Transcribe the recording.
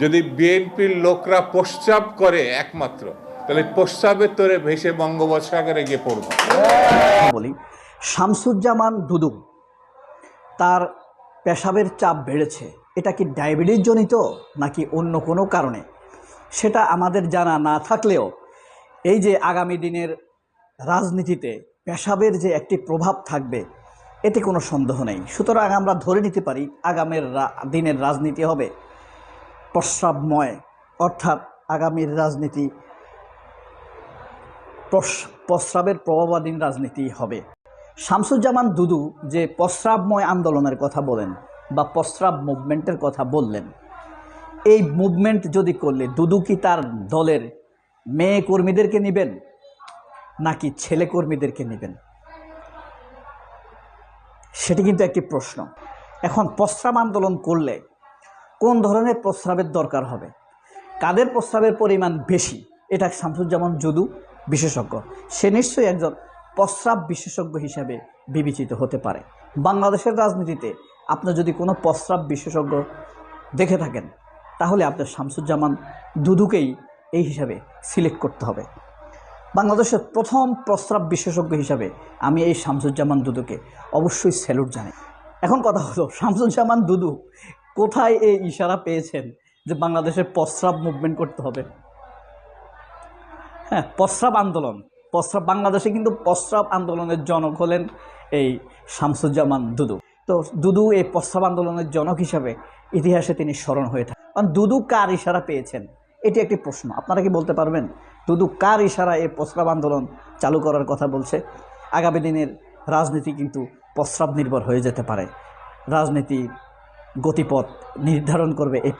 যদি বিএনপির লোকরা প্রস্রাব করে একমাত্র, তাহলে প্রস্রাবের তোরে ভেসে বঙ্গোপসাগরে গিয়ে পড়ব। বলি, শামসুজ্জামান দুদু তার পেশাবের চাপ বেড়েছে, এটা কি ডায়াবেটিস জনিত নাকি অন্য কোনো কারণে, সেটা আমাদের জানা না থাকলেও এই যে আগামী দিনের রাজনীতিতে পেশাবের যে একটি প্রভাব থাকবে এতে কোনো সন্দেহ নেই। সুতরাং আমরা ধরে নিতে পারি আগামীর দিনের রাজনীতি হবে প্রস্রাবময়, অর্থাৎ আগামীর রাজনীতি প্রস্রাবের প্রভাবাধীন রাজনীতি হবে। শামসুজ্জামান দুদু যে প্রস্রাবময় আন্দোলনের কথা বলেন বা প্রস্রাব মুভমেন্টের কথা বললেন, এই মুভমেন্ট যদি করলে দুদু কি তার দলের মেয়ে কর্মীদেরকে নেবেন নাকি ছেলে কর্মীদেরকে নেবেন, সেটি কিন্তু একটি প্রশ্ন। এখন প্রস্রাব আন্দোলন করলে কোন ধরনের প্রস্রাবের দরকার হবে, কাদের প্রস্রাবের পরিমাণ বেশি, এটা শামসুজ্জামান দুদু বিশেষজ্ঞ, সে নিশ্চয়ই একজন প্রস্রাব বিশেষজ্ঞ হিসাবে বিবেচিত হতে পারে। বাংলাদেশের রাজনীতিতে আপনি যদি কোনো প্রস্রাব বিশেষজ্ঞ দেখে থাকেন তাহলে আপনার শামসুজ্জামান দুদুকেই এই হিসাবে সিলেক্ট করতে হবে। বাংলাদেশের প্রথম প্রস্রাব বিশেষজ্ঞ হিসাবে আমি এই শামসুজ্জামান দুদুকে অবশ্যই স্যালুট জানাই। এখন কথা হলো, শামসুজ্জামান দুদু কোথায় এই ইশারা পেয়েছেন যে বাংলাদেশের প্রস্রাব মুভমেন্ট করতে হবে? হ্যাঁ, প্রস্রাব আন্দোলন, বাংলাদেশে কিন্তু প্রস্রাব আন্দোলনের জনক হলেন এই শামসুজ্জামান দুদু। তো দুদু এই প্রস্রাব আন্দোলনের জনক হিসাবে ইতিহাসে তিনি স্মরণ হয়ে থাকেন। কারণ দুদু কার ইশারা পেয়েছেন এটি একটি প্রশ্ন। আপনারা কি বলতে পারবেন দুদু কার ইশারা এই প্রস্রাব আন্দোলন চালু করার কথা বলছে? আগামী দিনের রাজনীতি কিন্তু প্রস্রাব নির্ভর হয়ে যেতে পারে, রাজনীতি গতিপথ নির্ধারণ করবে এই